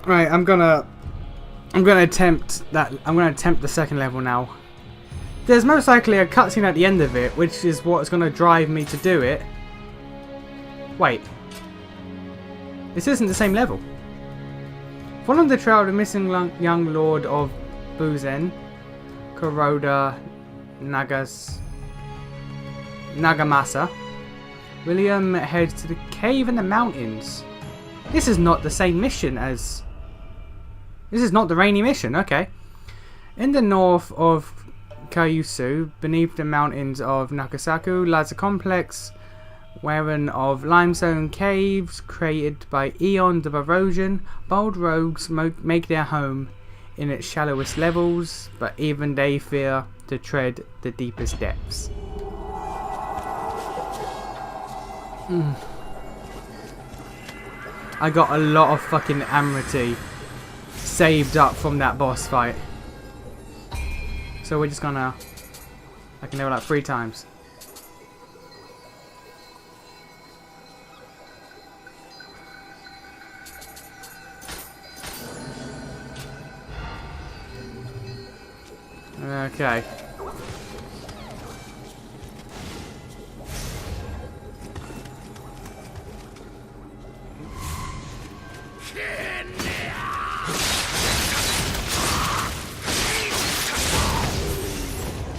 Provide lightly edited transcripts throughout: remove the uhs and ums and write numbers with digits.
Right, I'm gonna attempt that. I'm gonna attempt the second level now. There's most likely a cutscene at the end of it, which is what's gonna drive me to do it. Wait, this isn't the same level. Following the trail of the missing young lord of Buzen, Kuroda Nagamasa, William heads to the cave in the mountains. This is not the same mission as... This is not the rainy mission, okay. In the north of Kyushu, beneath the mountains of Nakasaku, lies a complex wherein of limestone caves created by eons of erosion. Bold rogues make their home in its shallowest levels, but even they fear to tread the deepest depths. I got a lot of fucking amity saved up from that boss fight. So we're just gonna... I can level up 3 times. Okay.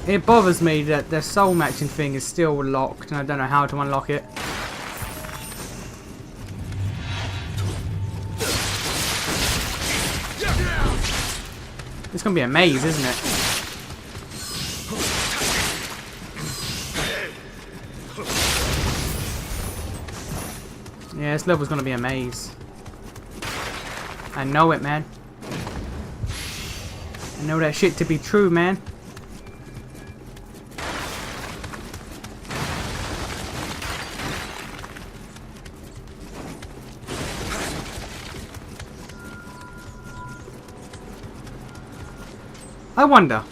It bothers me that the soul matching thing is still locked and I don't know how to unlock it. It's gonna be a maze, isn't it? Yeah, this level's gonna be a maze. I know it, man. I know that shit to be true, man. I wonder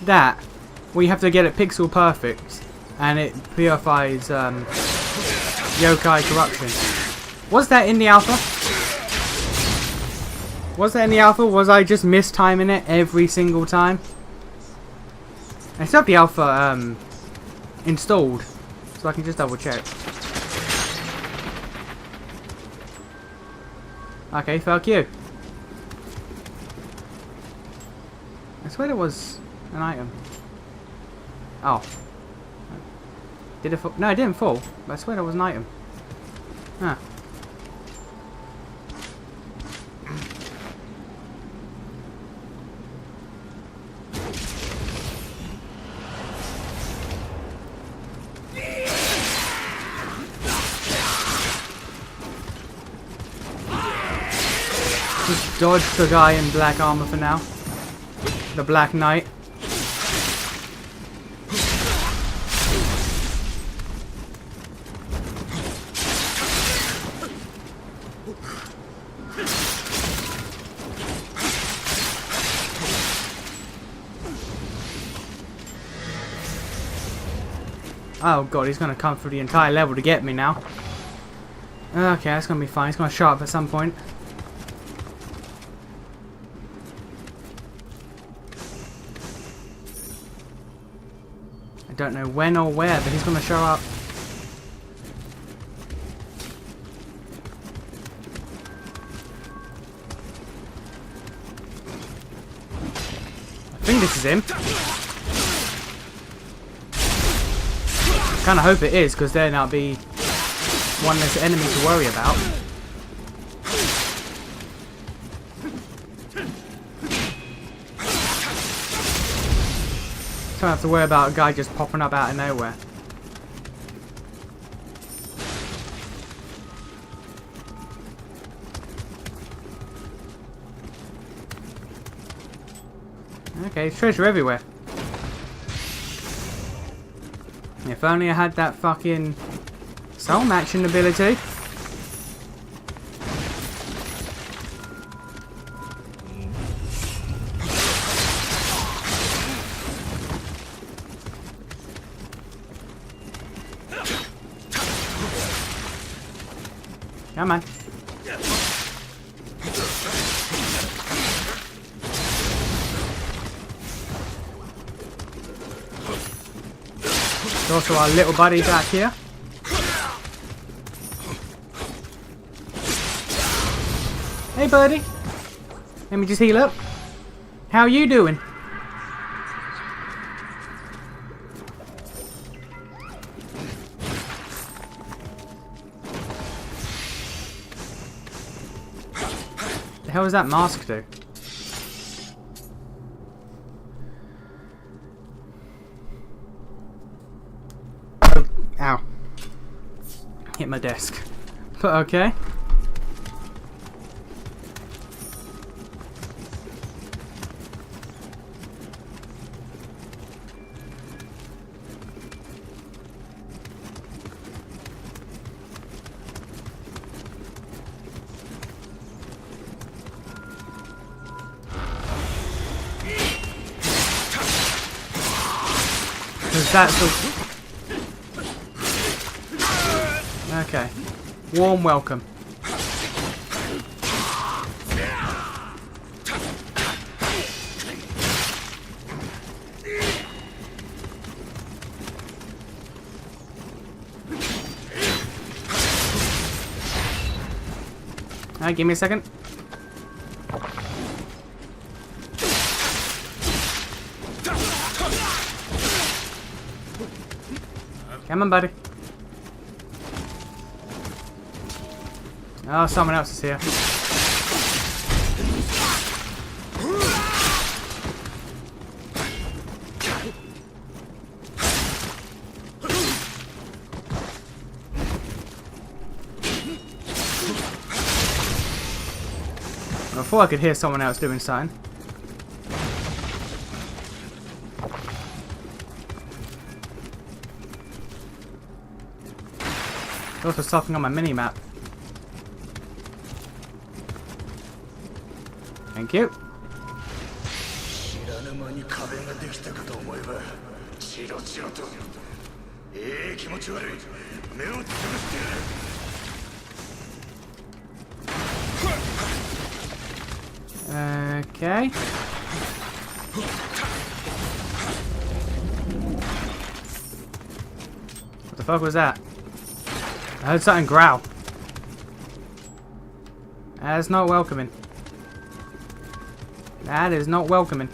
that we have to get it pixel perfect and it purifies yokai corruption. Was that in the alpha? Was that in the alpha? Was I just mistiming it every single time? I still have the alpha installed, so I can just double check. Okay, fuck you. I swear there was an item. Oh. Did it fall? No, it didn't fall. But I swear there was an item. Huh. Just dodge the guy in black armor for now. The Black Knight. Oh god, he's gonna come through the entire level to get me now. Okay, that's gonna be fine. He's gonna show up at some point. Don't know when or where, but he's gonna show up. I think this is him. Kinda hope it is, because then I'll be one less enemy to worry about. Don't have to worry about a guy just popping up out of nowhere. Okay, treasure everywhere. If only I had that fucking soul matching ability. Come on. There's also our little buddy back here. Hey buddy. Let me just heal up. How are you doing? The hell does that mask do? Oh, ow. Hit my desk. But okay. That's okay. Warm welcome. Alright, give me a second. Come on, buddy. Oh, someone else is here. I thought I could hear someone else doing something. Also something on my mini-map. Thank you. Okay. What the fuck was that? I heard something growl. That's not welcoming. That is not welcoming.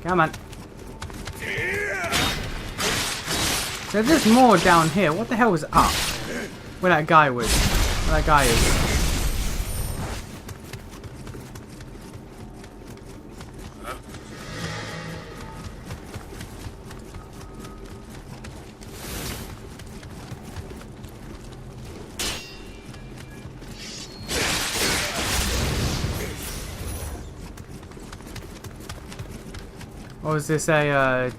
Come on. So there's more down here. What the hell was up? Where that guy was. Where that guy is. Or was this a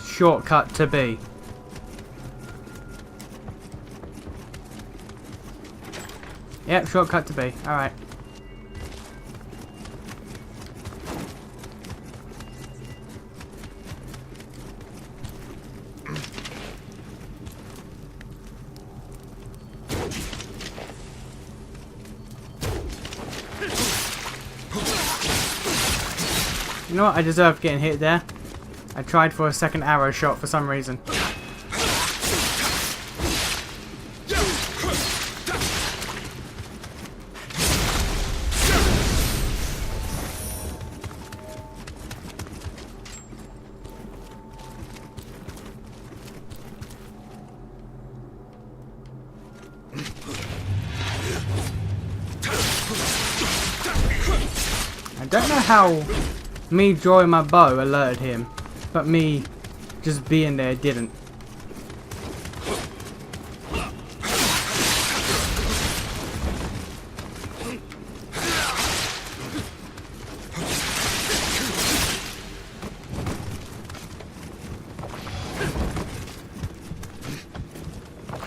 shortcut to B? Yep, shortcut to B. Alright. You know what? I deserve getting hit there. I tried for a second arrow shot for some reason. I don't know how me drawing my bow alerted him, but me just being there didn't.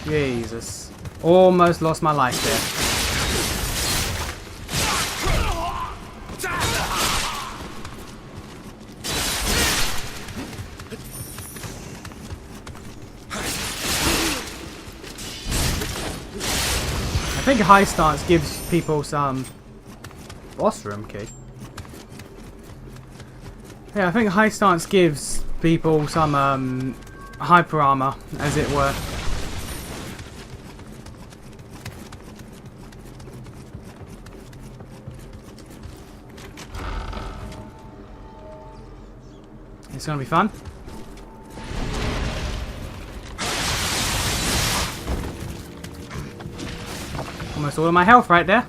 Jesus. Almost lost my life there. think a high stance gives people some boss room key. Yeah, I think high stance gives people some hyper armor, as it were. It's gonna be fun. Almost all of my health right there.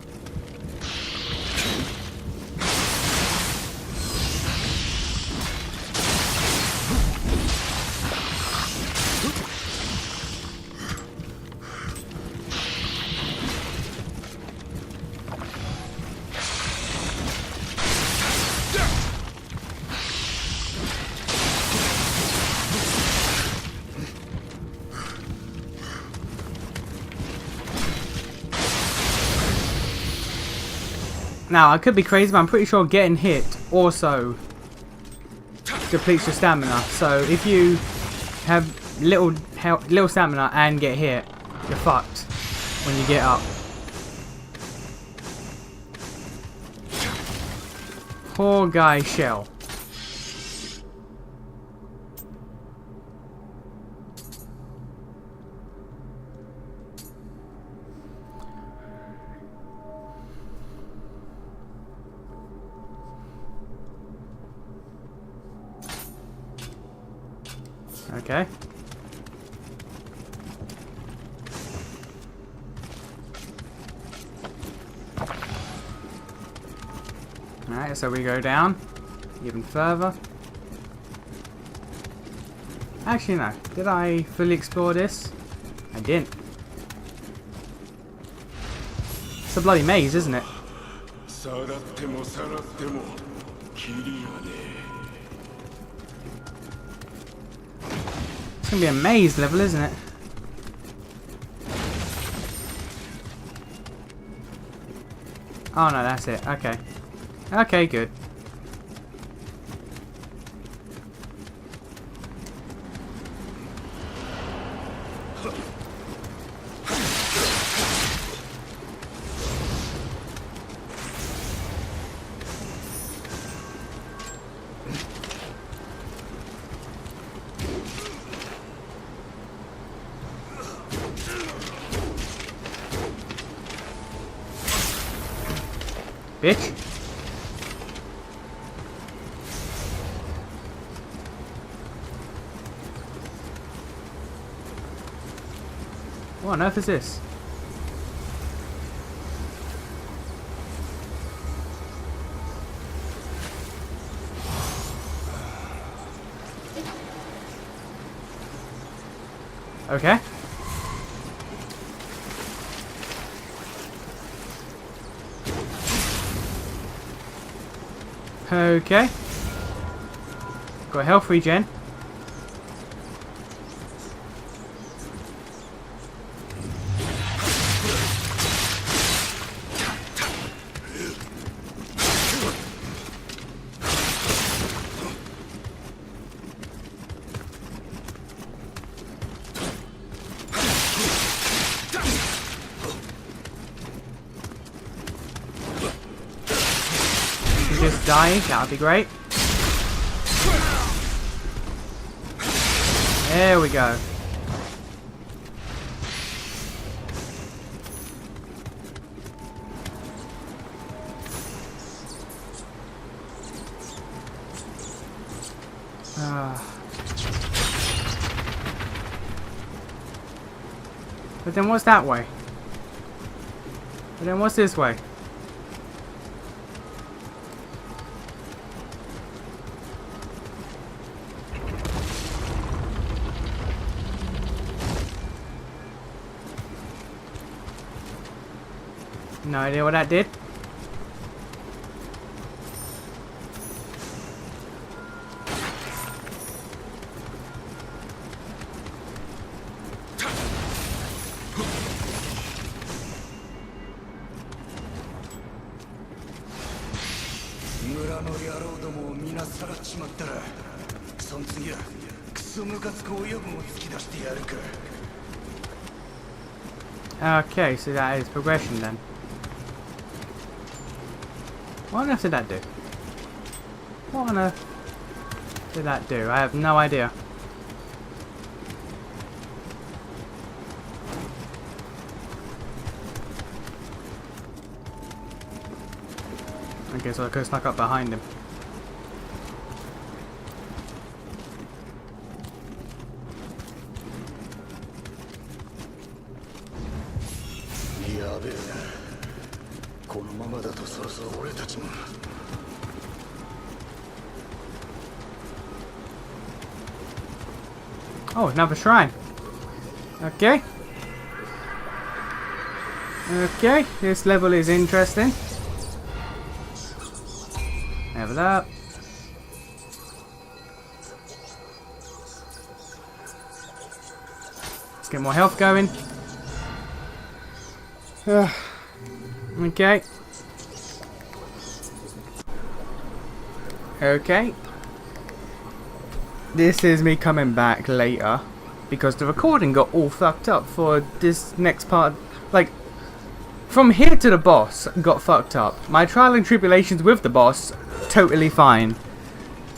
Now, I could be crazy, but I'm pretty sure getting hit also depletes your stamina. So if you have little stamina and get hit, you're fucked when you get up. Poor guy Shell. Okay. Alright, so we go down even further. Actually, no. Did I fully explore this? I didn't. It's a bloody maze, isn't it? It's gonna be a maze level, isn't it? Oh no, that's it. Okay. Okay, good. Bitch. What on earth is this? Okay. Okay. Got a health regen. Just die, that would be great. There we go. But then what's that way? But then what's this way? No idea what that did. Okay, so that is progression then. What on earth did that do? What on earth did that do? I have no idea. Okay, so I could have snuck up behind him. Oh, another shrine. Okay. Okay, this level is interesting. Level up. Let's get more health going. Okay. Okay. This is me coming back later because the recording got all fucked up for this next part. Like, from here to the boss got fucked up. My trial and tribulations with the boss, totally fine.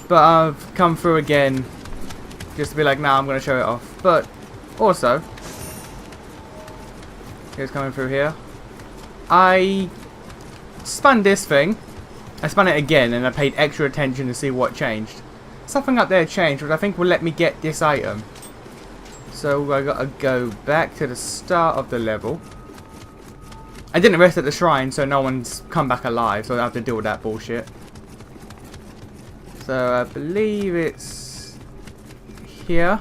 But I've come through again just to be like, nah, I'm going to show it off. But also, here's coming through here. I spun this thing. I spun it again and I paid extra attention to see what changed. Something up there changed, which I think will let me get this item. So I gotta go back to the start of the level. I didn't rest at the shrine, so no one's come back alive, so I don't have to deal with that bullshit. So I believe it's here.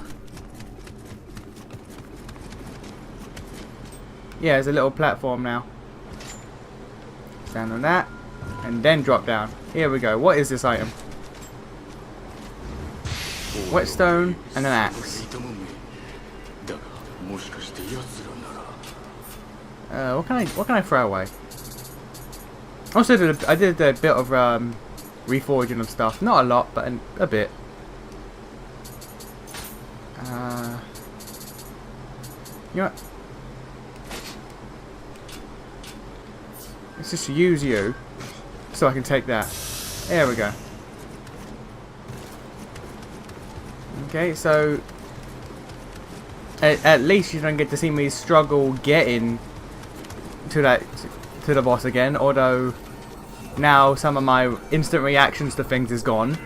Yeah, there's a little platform now. Stand on that, and then drop down. Here we go. What is this item? Whetstone and an axe. What can I throw away? Also, I did a bit of reforging of stuff. Not a lot, but a bit. You know what? Let's just use you so I can take that. There we go. Okay, so at least you don't get to see me struggle getting to the boss again. Although now some of my instant reactions to things is gone,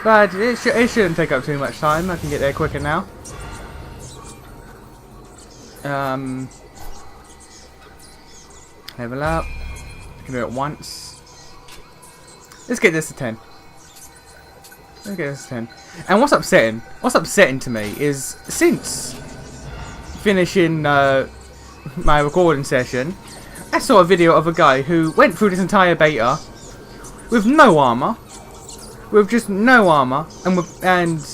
but it shouldn't take up too much time. I can get there quicker now. Level up. I can do it once. Let's get this to 10. Let's get this to 10. And what's upsetting to me is since finishing my recording session, I saw a video of a guy who went through this entire beta with no armor, with just no armor, and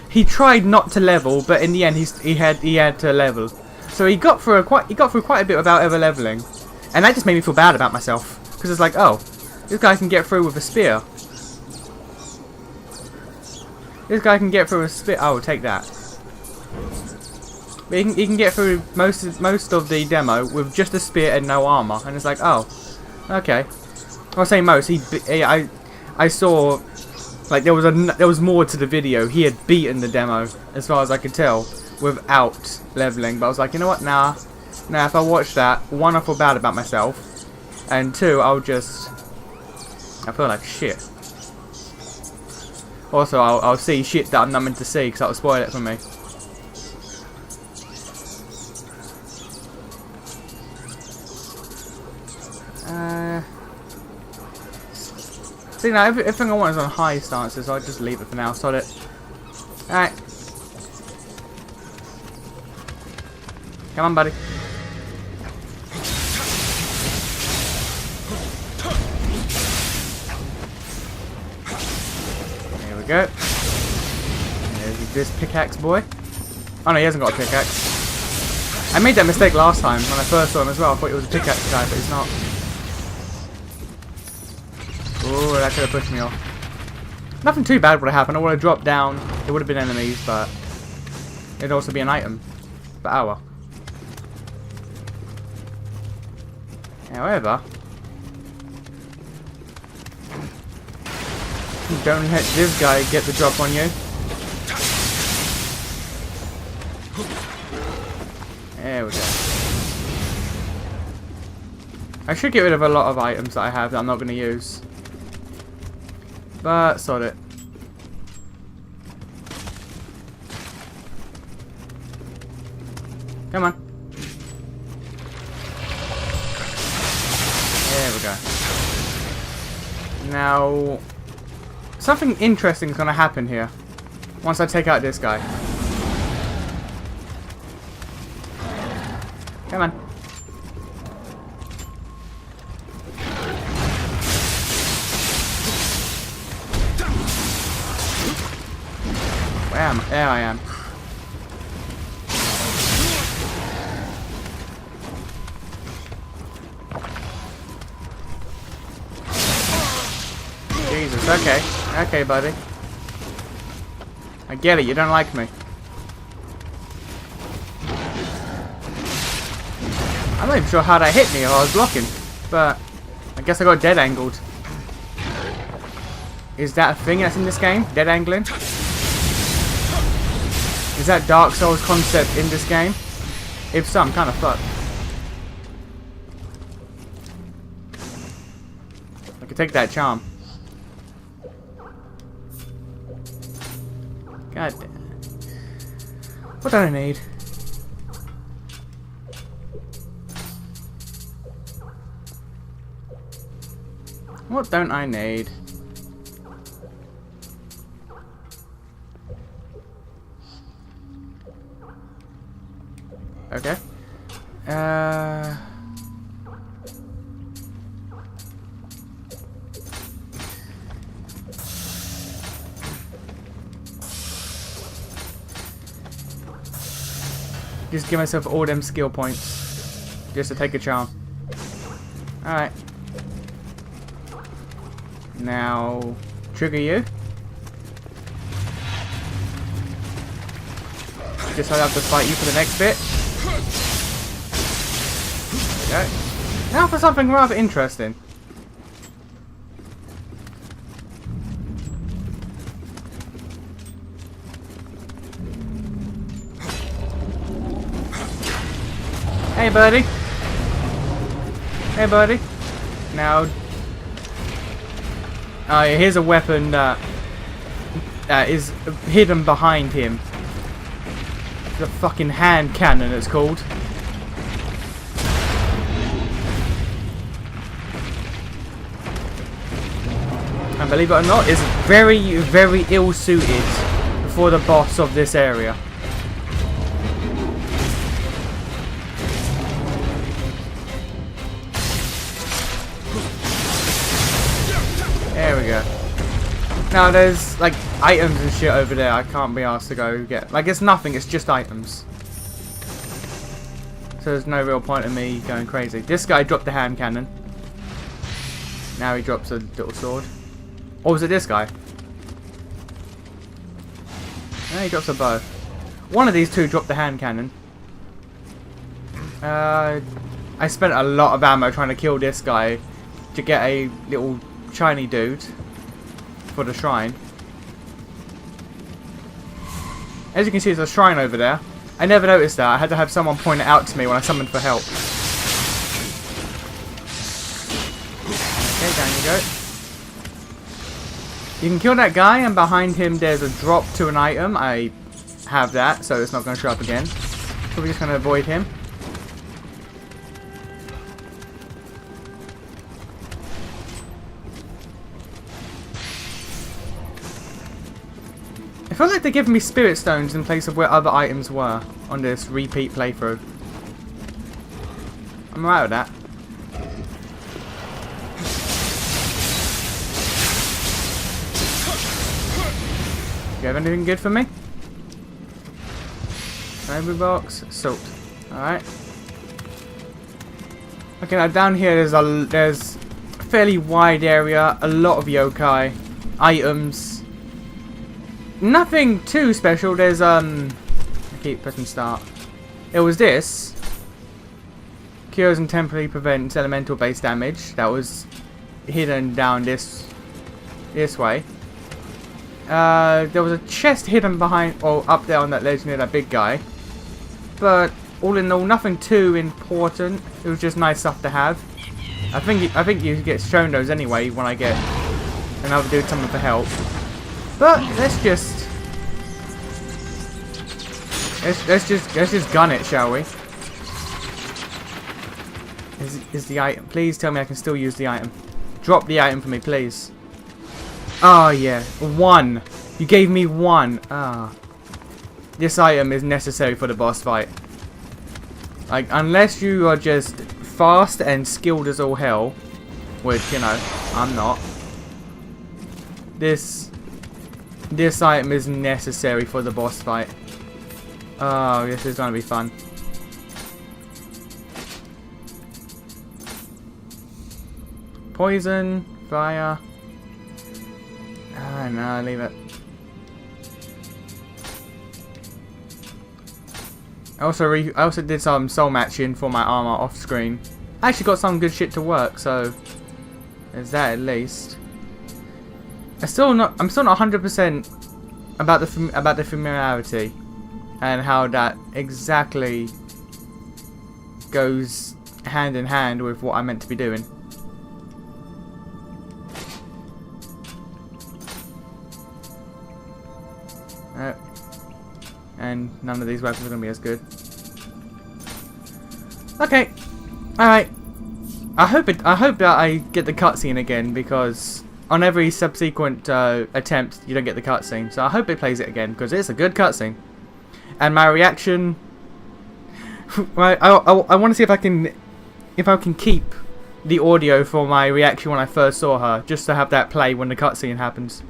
he tried not to level, but in the end he had to level. So he got through quite a bit without ever leveling, and that just made me feel bad about myself because it's like, oh, this guy can get through with a spear. This guy can get through a spear. Oh, take that. But he can get through most of the demo with just a spear and no armor, and it's like, oh, okay. I'll say most. I saw like there was more to the video. He had beaten the demo as far as I could tell without leveling. But I was like, you know what? Nah. If I watch that, one, I feel bad about myself, and two, I feel like shit. Also, I'll see shit that I'm not meant to see because that'll spoil it for me. See, now everything I want is on high stances, so I'll just leave it for now. Sod it. Alright. Come on, buddy. There we go. There's this pickaxe boy. Oh no, he hasn't got a pickaxe. I made that mistake last time when I first saw him as well. I thought he was a pickaxe guy, but he's not. Oh, that could have pushed me off. Nothing too bad would have happened. I would have dropped down. It would have been enemies, but it'd also be an item. But oh well. However, don't let this guy get the drop on you. There we go. I should get rid of a lot of items that I have that I'm not going to use. But, sod it. Come on. There we go. Now, something interesting is going to happen here. Once I take out this guy. Come on. Where am I? There I am. Jesus, okay. Okay, buddy. I get it, you don't like me. I'm not even sure how that hit me if I was blocking, but I guess I got dead angled. Is that a thing that's in this game? Dead angling? Is that Dark Souls concept in this game? If so, I'm kind of fucked. I could take that charm. God damn. What do I need? What don't I need? Okay. Just give myself all them skill points just to take a charm. Alright. Now, trigger you. Guess I'll have to fight you for the next bit. There we go. Now for something rather interesting. Hey, buddy. Hey, buddy. Now, here's a weapon that is hidden behind him. The fucking hand cannon, it's called. And believe it or not, it's very, very ill-suited for the boss of this area. There we go. Now there's like items and shit over there I can't be asked to go get. Like it's nothing, it's just items. So there's no real point in me going crazy. This guy dropped the hand cannon. Now he drops a little sword. Or was it this guy? No, he drops a bow. One of these two dropped the hand cannon. I spent a lot of ammo trying to kill this guy to get a little shiny dude for the shrine. As you can see, there's a shrine over there. I never noticed that. I had to have someone point it out to me when I summoned for help. Okay, down you go. You can kill that guy, and behind him there's a drop to an item. I have that, so it's not going to show up again. So we're just going to avoid him. I feel like they're giving me spirit stones in place of where other items were on this repeat playthrough. I'm alright with that. Do you have anything good for me? Memory box, salt. Alright. Okay, now down here there's a fairly wide area, a lot of yokai, items. Nothing too special. There's I keep pressing start. It was this. Cures and temporarily prevents elemental based damage. That was hidden down this way. There was a chest hidden behind, or up there on that ledge near that big guy. But all in all, nothing too important. It was just nice stuff to have. I think you get shown those anyway when I get another dude summon for help. But let's just gun it, shall we? Is the item? Please tell me I can still use the item. Drop the item for me, please. Oh yeah, 1. You gave me 1. Ah. This item is necessary for the boss fight. Like, unless you are just fast and skilled as all hell, which, you know, I'm not. This item is necessary for the boss fight. Oh, this is gonna be fun. Poison, fire. Ah, no, leave it. I also did some soul matching for my armor off screen. I actually got some good shit to work, so there's that at least. I'm still not 100% about the familiarity and how that exactly goes hand in hand with what I meant to be doing. And none of these weapons are going to be as good. Okay, alright. I hope that I get the cutscene again, because on every subsequent attempt you don't get the cutscene. So I hope it plays it again, because it's a good cutscene. And my reaction, I want to see if I can keep the audio for my reaction when I first saw her, just to have that play when the cutscene happens.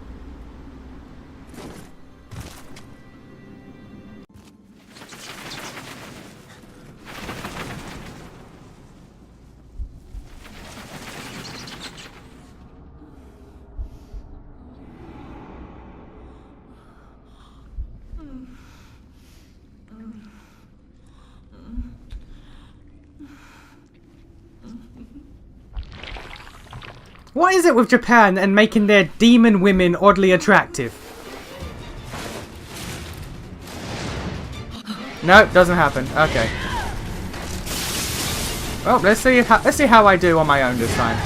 What is it with Japan and making their demon women oddly attractive? Nope, doesn't happen. Okay. Well, let's see how I do on my own this time.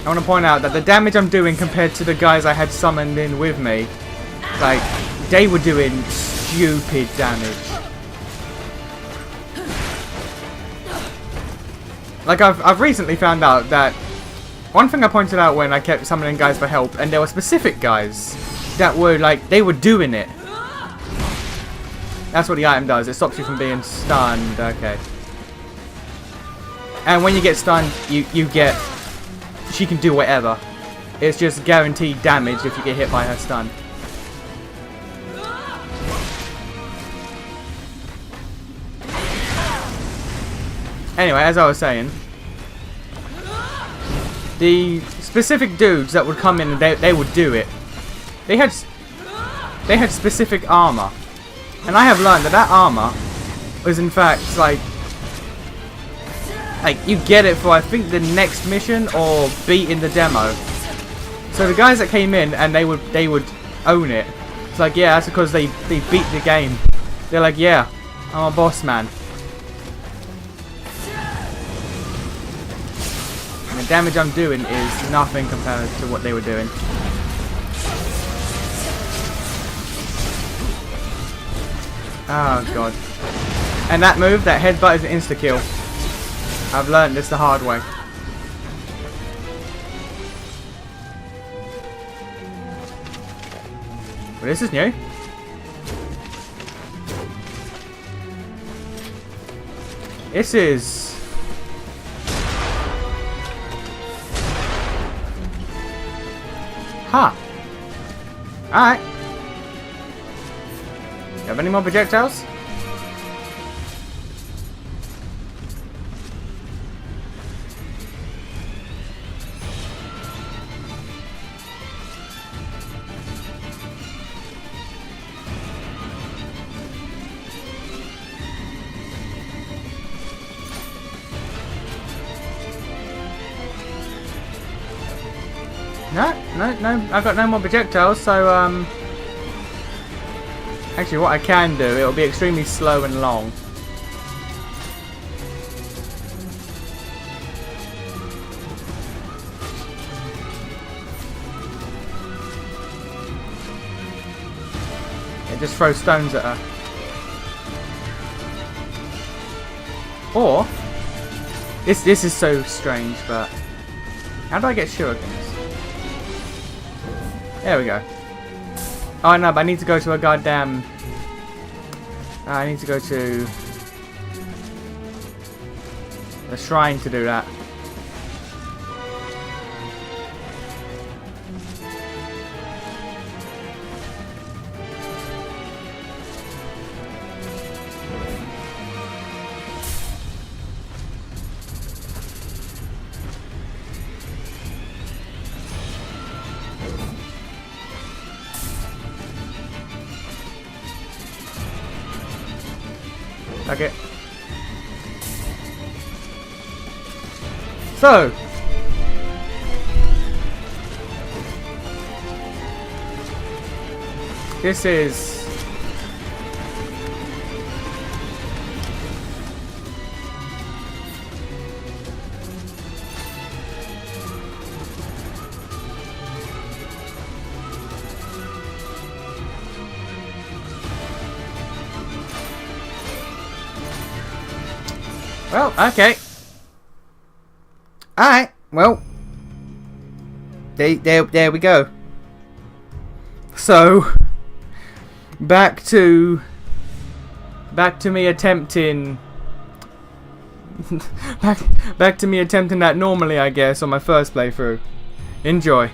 I want to point out that the damage I'm doing compared to the guys I had summoned in with me, like, they were doing stupid damage. Like, I've recently found out that one thing I pointed out when I kept summoning guys for help, and there were specific guys that were like, they were doing it. That's what the item does. It stops you from being stunned. Okay. And when you get stunned, you get, she can do whatever. It's just guaranteed damage if you get hit by her stun. Anyway, as I was saying, the specific dudes that would come in and they would do it. They had specific armor, and I have learned that armor was in fact like you get it for I think the next mission or beat in the demo. So the guys that came in and they would own it. It's like, yeah, that's because they beat the game. They're like, yeah, I'm a boss man. The damage I'm doing is nothing compared to what they were doing. Oh god. And that move, that headbutt, is an insta-kill. I've learned this the hard way. Well, this is new. This is... Huh. Alright. You have any more projectiles? No, I've got no more projectiles, so, actually, what I can do, it'll be extremely slow and long. Just throw stones at her. Or this is so strange, but how do I get shurikens? There we go. Oh no, but I need to go to a goddamn. I need to go to a shrine to do that. Okay. So this is well, okay. Alright, well. There we go. So back to me attempting back to me attempting that normally, I guess, on my first playthrough. Enjoy.